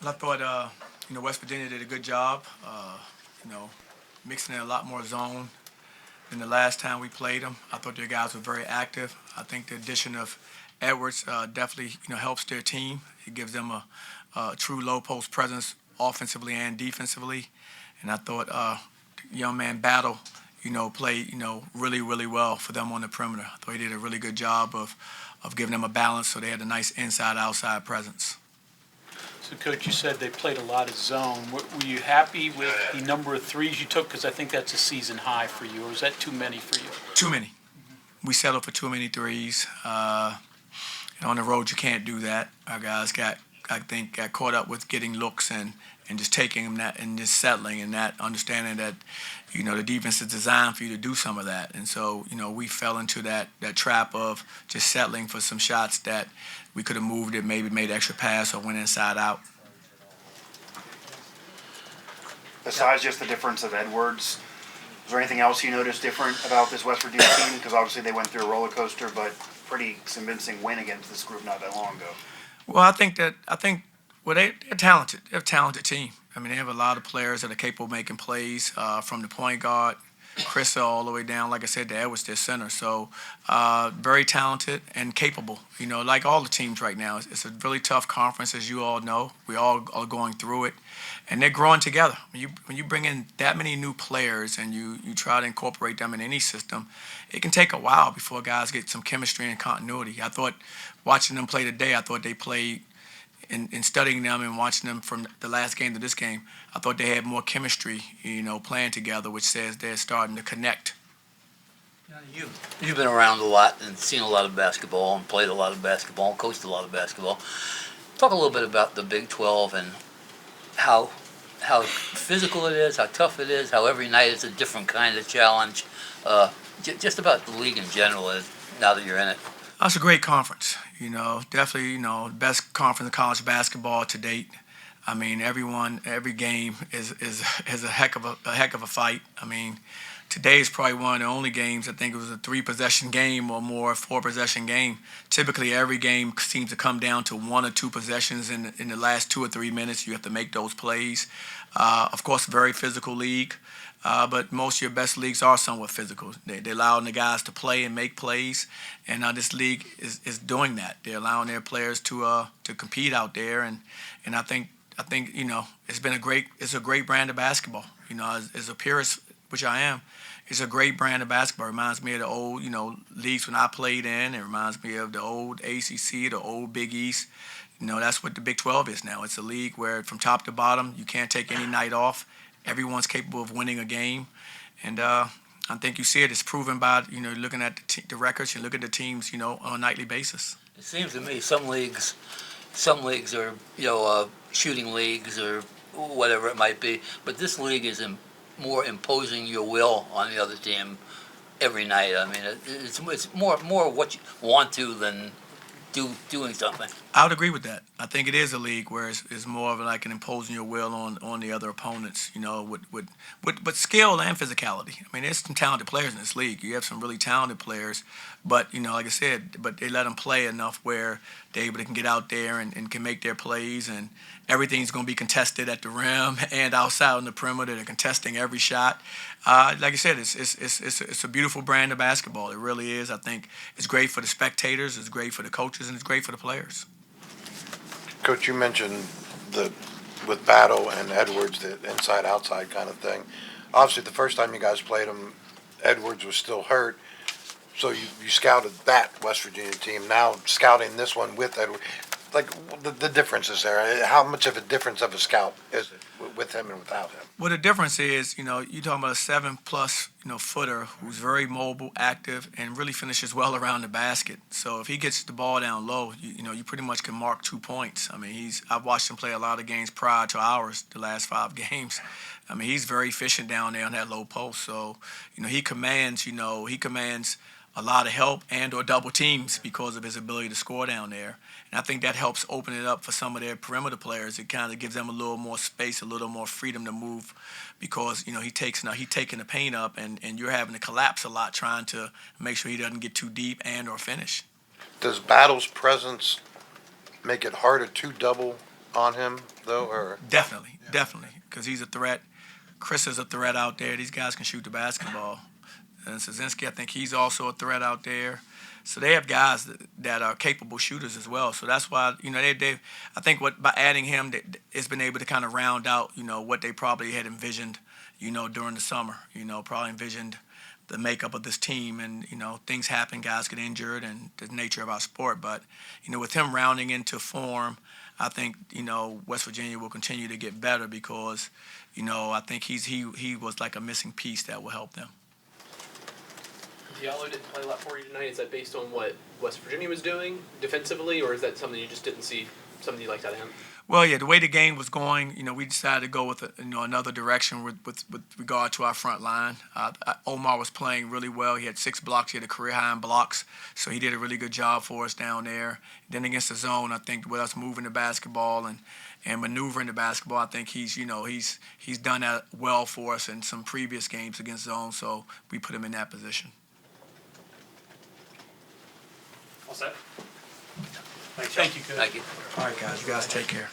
Well, I thought, West Virginia did a good job, you know, mixing in a lot more zone than the last time we played them. I thought their guys were very active. I think the addition of Edwards definitely, helps their team. It gives them a true low post presence offensively and defensively. And I thought young man Battle, played, really, really well for them on the perimeter. I thought he did a really good job of giving them a balance so they had a nice inside-outside presence. So, Coach, you said they played a lot of zone. Were you happy with the number of threes you took? Because I think that's a season high for you, or is that too many for you? Too many. We settled for too many threes. On the road, you can't do that. Our guys got caught up with getting looks and just taking them that and just settling and not understanding that, the defense is designed for you to do some of that. And so, we fell into that trap of just settling for some shots that we could have moved it, maybe made extra pass or went inside out. Besides just the difference of Edwards, was there anything else you noticed different about this West Virginia team? Because obviously they went through a roller coaster, but pretty convincing win against this group not that long ago. Well, I think they're talented. They're a talented team. I mean, they have a lot of players that are capable of making plays from the point guard, Chris all the way down, like I said, to Edwards, their center. So very talented and capable, like all the teams right now. It's a really tough conference, as you all know. We all are going through it, and they're growing together. When you bring in that many new players and you try to incorporate them in any system, it can take a while before guys get some chemistry and continuity. I thought, watching them play today, I thought they played, in studying them and watching them from the last game to this game, I thought they had more chemistry, playing together, which says they're starting to connect. You've been around a lot and seen a lot of basketball and played a lot of basketball and coached a lot of basketball. Talk a little bit about the Big 12 and how physical it is, how tough it is, how every night it's a different kind of challenge. Just about the league in general, now that you're in it. That's a great conference. Definitely, the best conference in college basketball to date. I mean, every game is a heck of a fight. I mean, today is probably one of the only games. I think it was a 3-possession game or more, 4-possession game. Typically, every game seems to come down to 1 or 2 possessions in the last 2 or 3 minutes. You have to make those plays. Of course, very physical league. But most of your best leagues are somewhat physical. They're allowing the guys to play and make plays, and this league is doing that. They're allowing their players to compete out there, and I think it's a great brand of basketball. As a purist, which I am, it's a great brand of basketball. It reminds me of the old leagues when I played in. It reminds me of the old ACC, the old Big East. That's what the Big 12 is now. It's a league where from top to bottom you can't take any night off. Everyone's capable of winning a game, and I think you see it. It's proven by looking at the records. You look at the teams, on a nightly basis. It seems to me some leagues are shooting leagues or whatever it might be, but this league is more imposing your will on the other team every night. I mean, it's more what you want to than doing something. I would agree with that. I think it is a league where it's more of like an imposing your will on the other opponents, with skill and physicality. I mean, there's some talented players in this league. You have some really talented players, but, like I said, but they let them play enough where they can get out there and can make their plays, and everything's going to be contested at the rim and outside on the perimeter. They're contesting every shot. Like I said, it's a beautiful brand of basketball. It really is. I think it's great for the spectators, it's great for the coaches, and it's great for the players. Coach, you mentioned with Battle and Edwards, the inside-outside kind of thing. Obviously, the first time you guys played him, Edwards was still hurt. So you scouted that West Virginia team. Now scouting this one with Edwards, like the difference is there. How much of a difference of a scout is it with him and without him? Well, the difference is, you're talking about a 7+ footer who's very mobile, active, and really finishes well around the basket. So if he gets the ball down low, you pretty much can mark 2 points. I mean, I've watched him play a lot of games prior to ours, the last 5 games. I mean, he's very efficient down there on that low post. So, he commands a lot of help and or double teams because of his ability to score down there. And I think that helps open it up for some of their perimeter players. It kind of gives them a little more space, a little more freedom to move because, he's taking the paint up and you're having to collapse a lot trying to make sure he doesn't get too deep and or finish. Does Battle's presence make it harder to double on him though, or? Definitely, definitely, because he's a threat. Chris is a threat out there. These guys can shoot the basketball. And Szynski, I think he's also a threat out there. So they have guys that are capable shooters as well. So that's why, I think by adding him, it's been able to kind of round out, what they probably had envisioned, during the summer. Probably envisioned the makeup of this team, and things happen, guys get injured, and the nature of our sport. But with him rounding into form, I think West Virginia will continue to get better because I think he was like a missing piece that will help them. Diallo didn't play a lot for you tonight. Is that based on what West Virginia was doing defensively, or is that something you just didn't see, something you liked out of him? Well, yeah, the way the game was going, we decided to go with another direction with regard to our front line. Omar was playing really well. He had 6 blocks. He had a career high in blocks, so he did a really good job for us down there. Then against the zone, I think with us moving the basketball and maneuvering the basketball, I think he's done that well for us in some previous games against zone. So we put him in that position. All set. Thank you, Coach. Thank you. All right, guys, you guys take care.